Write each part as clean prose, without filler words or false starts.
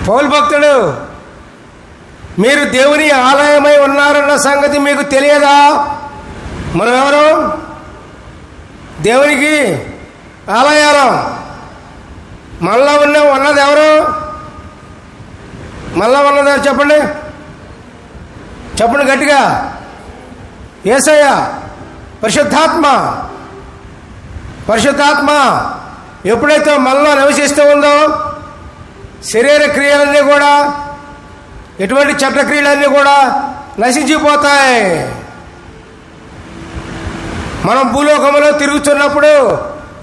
పౌలు భక్తుడు, మీరు దేవుని ఆలయమై ఉన్నారన్న సంగతి మీకు తెలియదా? మనం ఎవరు? దేవునికి ఆలయాలు. మనలో ఉన్నది ఎవరు? మనలో ఉన్నది చెప్పండి, చెప్పండి గట్టిగా. యేసయ్య. పరిశుద్ధాత్మ. పరిశుద్ధాత్మ ఎప్పుడైతే మనలో నివసిస్తూ ఉందో శరీర క్రియలన్నీ కూడా, ఎటువంటి చెడ్డ క్రియలన్నీ కూడా నశించిపోతాయి. మనం భూలోకంలో తిరుగుతున్నప్పుడు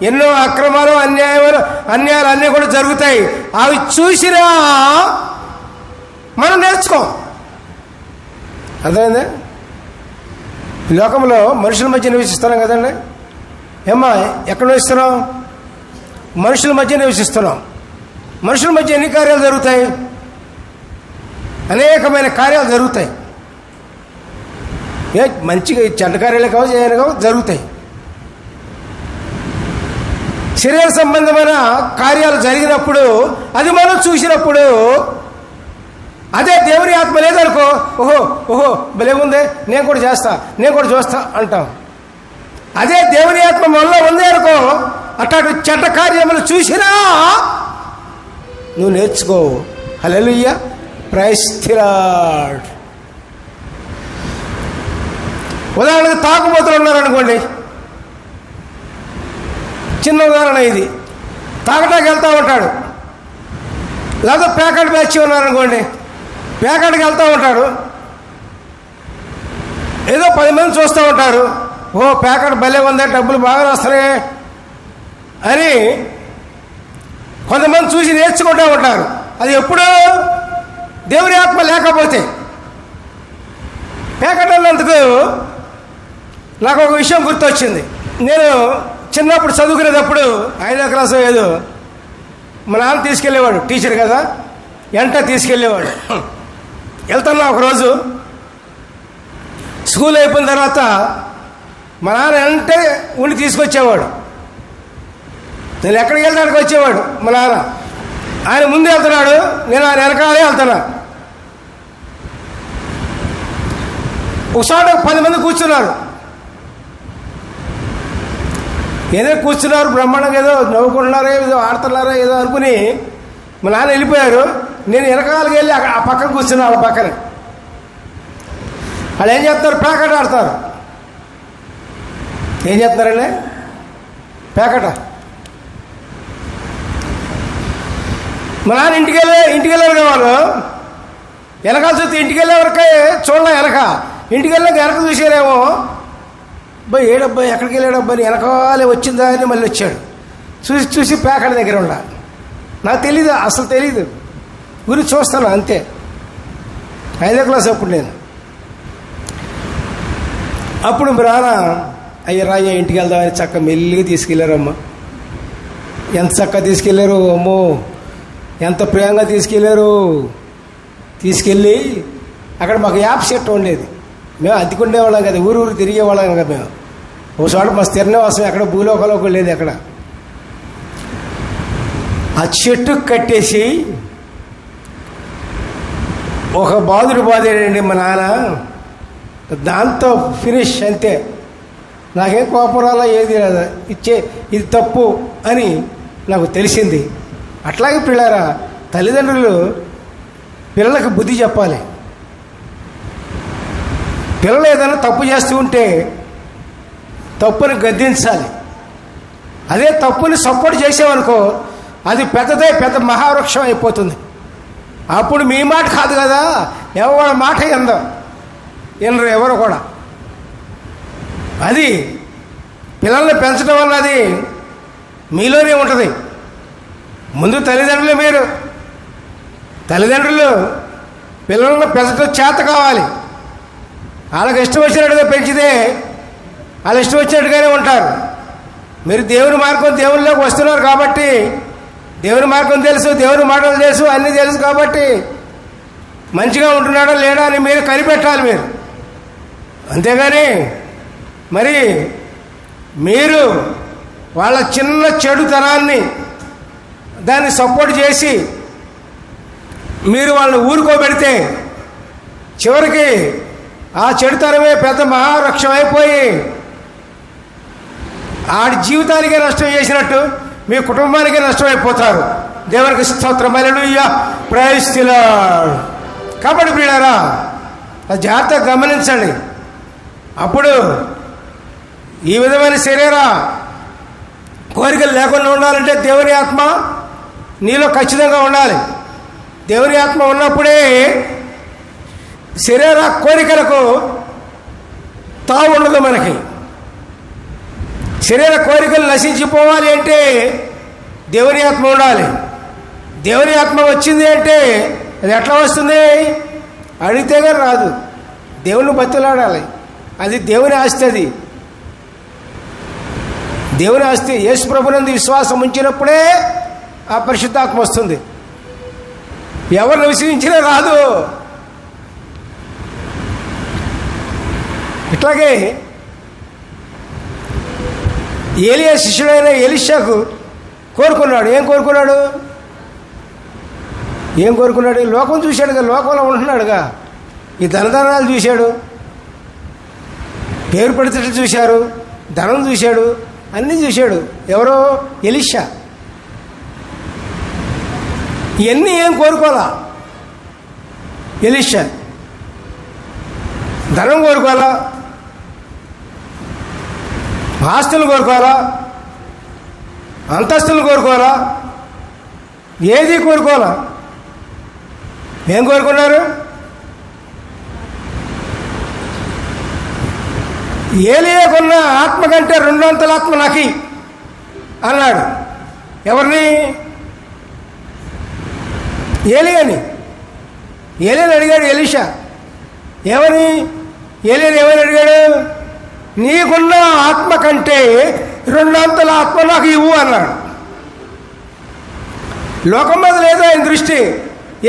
ఎన్నో అక్రమాలు, అన్యాయాలు అన్నీ కూడా జరుగుతాయి. అవి చూసినా మనం నేర్చుకోం. అర్థమైందా? లోకంలో మనుషుల మధ్య నివసిస్తున్నాం కదండి. ఏమ్మా, ఎక్కడ నివసిస్తున్నాం? మనుషుల మధ్య నివసిస్తున్నాం. మనుషుల మధ్య ఎన్ని కార్యాలు జరుగుతాయి? అనేకమైన కార్యాలు జరుగుతాయి. మంచిగా చెడ్డ కార్యాలు కావచ్చు, ఏమైనా కావచ్చు జరుగుతాయి. శరీర సంబంధమైన కార్యాలు జరిగినప్పుడు, అది మనం చూసినప్పుడు, అదే దేవుని ఆత్మ లేదనుకో, ఓహో ఓహో భలే ఉంది, నేను కూడా చేస్తా, నేను కూడా చూస్తా అంటాం. అదే దేవుని ఆత్మ మనలో ఉంది అనుకో, అట్లాంటి చెడ్డ కార్యములు చూసినా నువ్వు నేర్చుకో. హల్లెలూయా, ప్రైజ్ ది లార్డ్. ఉదాహరణకు తాగుబోతులు ఉన్నారనుకోండి, చిన్న ఉదాహరణ ఇది. తాగటానికి వెళ్తూ ఉంటాడు, లేదా ప్యాకెట్ బ్యాచ్ ఉన్నారనుకోండి, ప్యాకెట్కి వెళ్తూ ఉంటాడు. ఏదో 10 మంది చూస్తూ ఉంటారు, ఓ ప్యాకెట్ భలే ఉందే, డబ్బులు బాగా వస్తున్నాయి అని కొంతమంది చూసి నేర్చుకుంటూ ఉంటారు. అది ఎప్పుడో దేవుని ఆత్మ లేకపోతే. ప్యాకెట్ అన్నందుకు నాకు ఒక విషయం గుర్తొచ్చింది. నేను చిన్నప్పుడు చదువుకునేటప్పుడు 5వ క్లాసు ఏదో మా నాన్న తీసుకెళ్ళేవాడు, టీచర్ కదా, ఎంట తీసుకెళ్ళేవాడు. వెళ్తున్నా ఒకరోజు స్కూల్ అయిపోయిన తర్వాత మా నాన్న అంటే ఉండి తీసుకొచ్చేవాడు. నేను ఎక్కడికి వెళ్తానికి వచ్చేవాడు మా నాన్న. ఆయన ముందు వెళ్తున్నాడు, నేను ఆయన వెనకాలే వెళ్తున్నా. ఒకసారి 10 మంది కూర్చున్నారు. ఏదో కూర్చున్నారు, బ్రహ్మాండంగా ఏదో నవ్వుకుంటున్నారో, ఏదో ఆడుతున్నారో ఏదో అనుకుని మా నాన్న వెళ్ళిపోయారు. నేను వెనకాలకి వెళ్ళి అక్కడ ఆ పక్కన కూర్చున్నా. వాళ్ళ పక్కన వాళ్ళు ఏం చేస్తారు? ప్యాకెట్ ఆడతారు. ఏం చేస్తున్నారండి? ప్యాకెట్. మా నాన్న ఇంటికి వెళ్ళారు కదా వాళ్ళు. వెనకాల చూస్తే ఇంటికి వెళ్ళే వరకే చూడలే. ఇంటికి వెళ్ళాక వెనక చూసారేమో, అబ్బాయి ఏడబ్బాయి ఎక్కడికి వెళ్ళాడబ్బాయి, వెనకాలే వచ్చిందా అని మళ్ళీ వచ్చాడు. చూసి ప్యాకెట్ దగ్గర ఉండ. నాకు తెలీదు, అసలు తెలీదు, గురించి చూస్తాను అంతే. 5వ క్లాస్ అప్పుడు నేను. అప్పుడు మీ నాన్న అయ్య రాయ్య ఇంటికి వెళ్దామని చక్క మెల్లిగా తీసుకెళ్ళారమ్మా. ఎంత చక్కగా తీసుకెళ్ళారు, అమ్మో ఎంత ప్రేమగా తీసుకెళ్ళారు. తీసుకెళ్ళి అక్కడ మాకు యాప్ సెట్ ఉండేది. మేము అద్దెకుండేవాళ్ళం కదా, ఊరు తిరిగేవాళ్ళం కదా. మేము ఓ చోట మా స్థిర నివాసం ఎక్కడ భూలోకంలోకి లేదు. అక్కడ ఆ చెట్టు కట్టేసి ఒక బాధేడండి మా నాన్న. దాంతో ఫినిష్ అంతే. నాకేం కోపరాలా ఏది లేదా, ఇది తప్పు అని నాకు తెలిసింది. అట్లాగే పిల్లారా, తల్లిదండ్రులు పిల్లలకు బుద్ధి చెప్పాలి. పిల్లలు ఏదైనా తప్పు చేస్తూ ఉంటే తప్పుని గద్దించాలి. అదే తప్పుని సపోర్ట్ చేసామనుకో, అది పెద్ద మహావృక్షం అయిపోతుంది. అప్పుడు మీ మాట కాదు కదా, ఎవరి మాట వినరు ఎవరు కూడా. అది పిల్లల్ని పెంచడం వల్ల అది మీలోనే ఉంటుంది. ముందు తల్లిదండ్రులు పిల్లలను పెంచడం చేత కావాలి. వాళ్ళకి ఇష్టం వచ్చినట్టుగా పెంచితే వాళ్ళు ఇష్టం వచ్చినట్టుగానే ఉంటారు. మీరు దేవుని మార్గం, దేవునిలోకి వస్తున్నారు కాబట్టి, దేవుని మార్గం తెలుసు, దేవుని మాటలు తెలుసు, అన్నీ తెలుసు కాబట్టి మంచిగా ఉంటున్నాడా లేడా అని మీరు కనిపెట్టాలి మీరు. అంతేగాని మరి మీరు వాళ్ళ చిన్న చెడుతనాన్ని దాన్ని సపోర్ట్ చేసి మీరు వాళ్ళని ఊరుకోబెడితే చివరికి ఆ చెడుతనమే పెద్ద మహావృక్షం అయిపోయి ఆడి జీవితానికే నష్టం చేసినట్టు మీ కుటుంబానికే నష్టమైపోతారు. దేవునికి స్తోత్రం, హల్లెలూయా, ప్రైజ్ ది లార్డ్. కాబట్టి ప్రియులారా, అది జాగ్రత్తగా గమనించండి. అప్పుడు ఈ విధమైన శరీర కోరికలు లేకుండా ఉండాలంటే దేవుని ఆత్మ నీలో ఖచ్చితంగా ఉండాలి. దేవుని ఆత్మ ఉన్నప్పుడే శరీర కోరికలకు తావు ఉండదు. మనకి శరీర కోరికలు నశించిపోవాలి అంటే దేవుని ఆత్మ ఉండాలి. దేవుని ఆత్మ వచ్చింది అంటే అది ఎట్లా వస్తుంది? అడిగితేగా రాదు, దేవుని బతులాడాలి. అది దేవుని ఆస్తి. అది దేవుని ఆస్తి. యేసు ప్రభునందు విశ్వాసం ఉంచినప్పుడే ఆ పరిశుద్ధాత్మ వస్తుంది. ఎవరిని విశ్వసించినా రాదు. ఇట్లాగే ఏలియా శిష్యుడైన ఎలీషాకు కోరుకున్నాడు. ఏం కోరుకున్నాడు? లోకం చూశాడుగా, లోకంలో ఉంటున్నాడుగా. ఈ ధనదానాలు చూశాడు, పేరు పెడితే చూశారు, ధనం చూశాడు, అన్నీ చూశాడు. ఎవరో ఎలీషా. ఇవన్నీ ఏం కోరుకోవాలా? ఎలీషా ధనం కోరుకోవాలా, ఆస్తులు కోరుకోవాలా, అంతస్తులు కోరుకోవాలా? ఏది కోరుకోవాలా? ఏం కోరుకున్నారు? ఏలియాకున్న ఆత్మ కంటే 200 ఆత్మ నాకి అన్నాడు. ఎవరిని? ఏలియాని అడిగాడు ఎలీషా. ఏమని? ఏలియాని ఏమని అడిగాడు? నీకున్న ఆత్మ కంటే 200 ఆత్మ నాకు ఇవ్వు అన్నాడు. లోకం మీద లేదు ఆయన దృష్టి.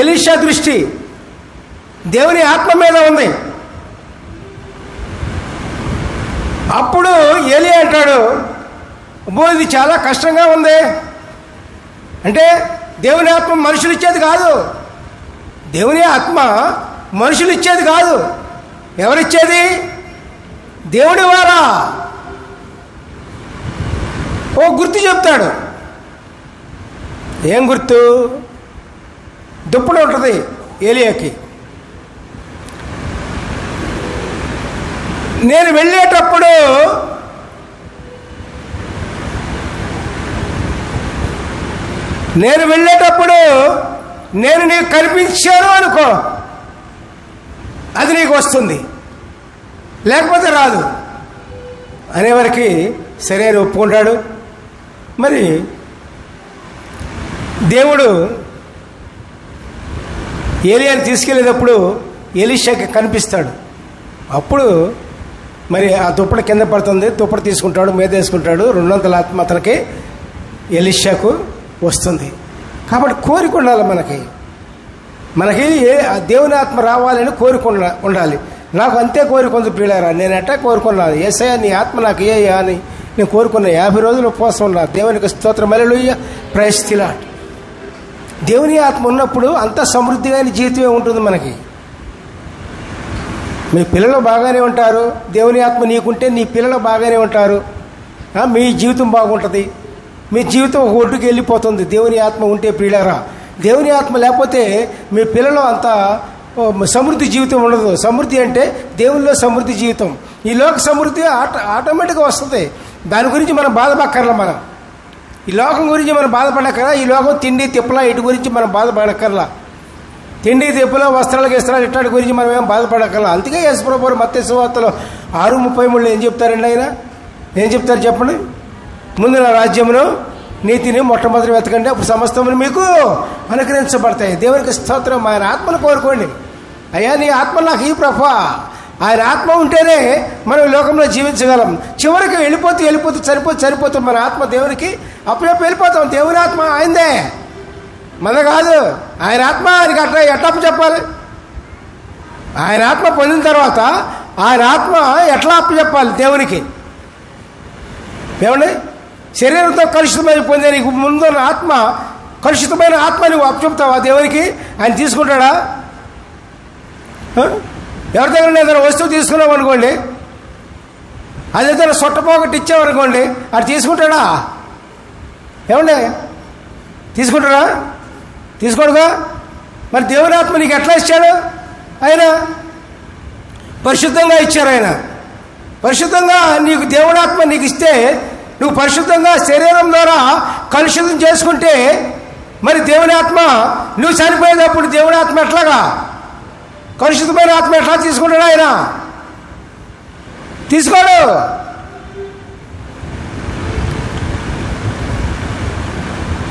ఎలీషా దృష్టి దేవుని ఆత్మ మీద ఉంది. అప్పుడు ఏలియా అంటాడు, అబ్బో ఇది చాలా కష్టంగా ఉంది. అంటే దేవుని ఆత్మ మనుషులు ఇచ్చేది కాదు. దేవుని ఆత్మ మనుషులు ఇచ్చేది కాదు. ఎవరిచ్చేది? దేవుడి వారా. ఓ గుర్తు చెప్తాడు. ఏం గుర్తు? దుప్పటి ఉంటుంది ఏలియాకి. నేను వెళ్ళేటప్పుడు నేను నీకు కనిపించాను అనుకో, అది నీకు వస్తుంది, లేకపోతే రాదు అనేవారికి సరే అని ఒప్పుకుంటాడు. మరి దేవుడు ఏలియాని తీసుకెళ్ళేటప్పుడు ఎలీషాకి కనిపిస్తాడు. అప్పుడు మరి ఆ దుప్పటి కింద పడుతుంది, దుప్పటి తీసుకుంటాడు, మీద వేసుకుంటాడు. 200 ఆత్మ అతనికి ఎలీషాకు వస్తుంది. కాబట్టి కోరిక ఉండాలి మనకి దేవుని ఆత్మ రావాలని కోరిక ఉండాలి. నాకు అంతే కోరిక ఉంది ప్రియులారా. నేను ఎట్టా కోరుకున్నాను, యేసయ్యా నీ ఆత్మ నాకు ఏయ్యా అని నేను కోరుకున్నా. 50 రోజులు ఉపవాసం ఉన్నా. దేవునికి స్తోత్రం, హల్లెలూయా, ప్రైజ్ ది లార్డ్. దేవుని ఆత్మ ఉన్నప్పుడు అంత సమృద్ధిగా జీవితమే ఉంటుంది మనకి. మీ పిల్లలు బాగానే ఉంటారు. దేవుని ఆత్మ నీకుంటే నీ పిల్లలు బాగానే ఉంటారు. మీ జీవితం బాగుంటుంది. మీ జీవితం ఒక ఒడ్డుకి వెళ్ళిపోతుంది దేవుని ఆత్మ ఉంటే ప్రియులారా. దేవుని ఆత్మ లేకపోతే మీ పిల్లలు అంత సమృద్ధి జీవితం ఉండదు. సమృద్ధి అంటే దేవునిలో సమృద్ధి జీవితం. ఈ లోక సమృద్ధి ఆటోమేటిక్గా వస్తుంది. దాని గురించి మనం బాధపడక్కర్లా. మనం ఈ లోకం గురించి మనం బాధపడక్కర్లా. ఈ లోకం తిండి తిప్పలా ఇటు గురించి మనం బాధపడక్కర్లా. తిండి తిప్పలో వస్త్రాలకు ఇస్త్రాలు ఇట్లాంటి గురించి మనం ఏం బాధపడక్కర్లా. అందుకే యేసుప్రభువు మత్తయి సువార్తలో 6:33 ఏం చెప్తారండి ఆయన? ఏం చెప్తారు చెప్పండి? ముందు నా రాజ్యమును నీతిని మొట్టమొదటి వెతకండి, అప్పుడు సమస్తమును మీకు అనుగ్రహించబడతాయి. దేవునికి స్తోత్రం. ఆయన ఆత్మను కోరుకోండి. అయ్యా నీ ఆత్మ నాకు ఈ ప్రభా. ఆయన ఆత్మ ఉంటేనే మనం లోకంలో జీవించగలం. చివరికి వెళ్ళిపోతూ చనిపోతాం. మన ఆత్మ దేవునికి అప్పుడప్పుడు వెళ్ళిపోతాం. దేవుని ఆత్మ ఆయనదే, మన కాదు. ఆయన ఆత్మ ఆయనకి ఎట్లా చెప్పాలి? ఆయన ఆత్మ పొందిన తర్వాత ఆయన ఆత్మ ఎట్లా అప్పచెప్పాలి దేవునికి? ఏమండి? శరీరంతో కలుషితమై పొందే నీకు ముందున్న ఆత్మ కలుషితమైన ఆత్మ నువ్వు అప్పచెప్తావా దేవునికి? ఆయన తీసుకుంటాడా? ఎవరి దగ్గర ఏదైనా వస్తువు తీసుకున్నావు అనుకోండి, అదేదైనా సొట్టపోగొట్టి ఇచ్చామనుకోండి, అది తీసుకుంటాడా? ఏమండి, తీసుకుంటాడా? తీసుకోడుగా. మరి దేవుని ఆత్మ నీకు ఎట్లా ఇచ్చాడు? ఆయన పరిశుద్ధంగా ఇచ్చారు. ఆయన పరిశుద్ధంగా నీకు దేవుని ఆత్మ నీకు ఇస్తే నువ్వు పరిశుద్ధంగా శరీరం ద్వారా కలుషితం చేసుకుంటే మరి దేవుని ఆత్మ నువ్వు చనిపోయేటప్పుడు దేవుని ఆత్మ ఎట్లాగా కలుషితమైన ఆత్మ ఎట్లా తీసుకుంటాడు? ఆయన తీసుకోడు.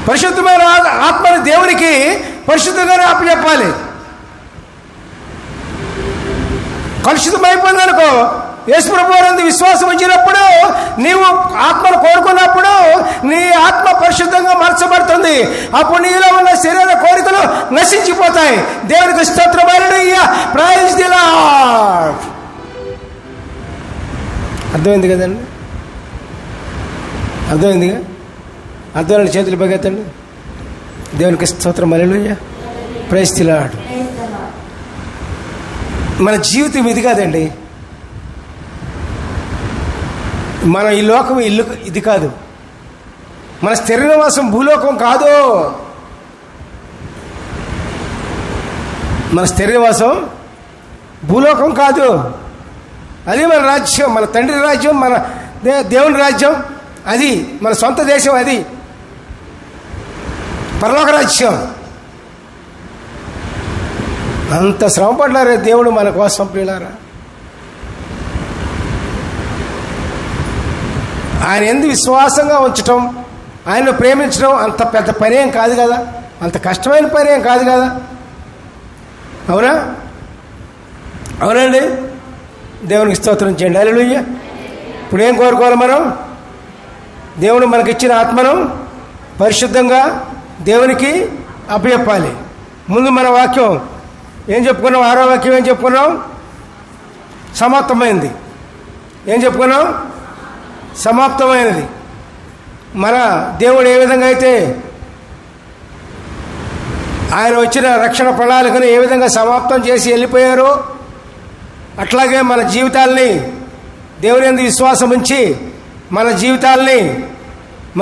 పరిశుద్ధమైన ఆత్మని దేవునికి పరిశుద్ధంగానే అప్పచెప్పాలి. కలుషితమైపోయిందనుకో, యేసుప్రభువు నందు విశ్వాసం వచ్చినప్పుడు నీవు ఆత్మను కోరుకున్నప్పుడు నీ ఆత్మ పరిశుద్ధంగా మార్చబడుతుంది. అప్పుడు నీలో ఉన్న శరీర కోరికలు నశించిపోతాయి. దేవునికి స్తోత్రం, హల్లెలూయా, ప్రైజ్ ది లార్డ్. అర్థమైంది కదండి? అర్థమైందిగా? అర్థమైన చేతులు పగెత్తండి. దేవునికి స్తోత్రం, హల్లెలూయా, ప్రైజ్ ది లార్డ్. మన జీవితం ఇది కాదండి. మన ఈ లోకం ఇల్లు ఇది కాదు. మన స్థిర నివాసం భూలోకం కాదు. మన స్థిర నివాసం భూలోకం కాదు. అది మన రాజ్యం, మన తండ్రి రాజ్యం, మన దేవుని రాజ్యం. అది మన సొంత దేశం. అది పరలోక రాజ్యం. అంత శ్రమ పడ్డారే దేవుడు మన కోసం ప్రియులారా. ఆయన ఎందు విశ్వాసంగా ఉంచటం, ఆయన్ను ప్రేమించడం అంత పెద్ద పనేం కాదు కదా, అంత కష్టమైన పనేం కాదు కదా. అవునా? అవునండి. దేవునికి స్తోత్రం చేయండి, హల్లెలూయా. ఇప్పుడు ఏం కోరుకోవాలి మనం? దేవుడు మనకిచ్చిన ఆత్మను పరిశుద్ధంగా దేవునికి అప్పచెప్పాలి. ముందు మన వాక్యం ఏం చెప్పుకున్నాం? 6వ వాక్యం ఏం చెప్పుకున్నాం? సమాప్తమైంది. ఏం చెప్పుకున్నాం? సమాప్తమైనది. మన దేవుడు ఏ విధంగా అయితే ఆయన వచ్చిన రక్షణ ప్రణాళికను ఏ విధంగా సమాప్తం చేసి వెళ్ళిపోయారో అట్లాగే మన జీవితాల్ని దేవుని యందు విశ్వాసం ఉంచి మన జీవితాల్ని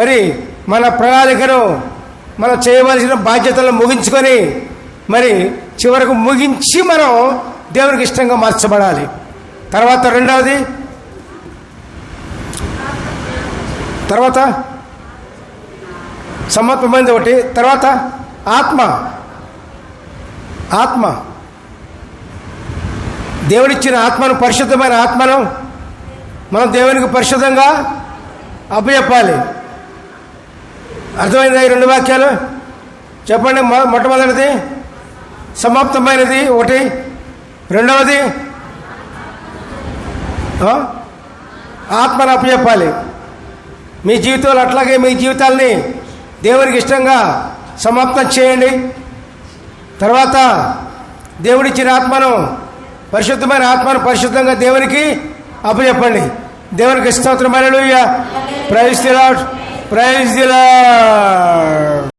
మరి మన ప్రణాళికను మనం చేయవలసిన బాధ్యతలను ముగించుకొని మరి చివరకు ముగించి మనం దేవునికి ఇష్టంగా మార్చబడాలి. తర్వాత రెండవది, తర్వాత సమర్పమైంది ఒకటి, తర్వాత ఆత్మ దేవుడిచ్చిన ఆత్మను, పరిశుద్ధమైన ఆత్మను మనం దేవునికి పరిశుద్ధంగా అప్పచెప్పాలి. అర్థమైందా? ఈ 2 వాక్యాలు చెప్పండి. మొట్టమొదటిది సమాప్తమైనది ఒకటి, రెండవది ఆత్మను అప్పచెప్పాలి. మీ జీవితంలో అట్లాగే మీ జీవితాల్ని దేవునికి ఇష్టంగా సమాప్తం చేయండి. తర్వాత దేవుడిచ్చిన ఆత్మను, పరిశుద్ధమైన ఆత్మను పరిశుద్ధంగా దేవునికి అప్పచెప్పండి. దేవునికి స్తోత్రం, hallelujah, praise the lord, praise the lord.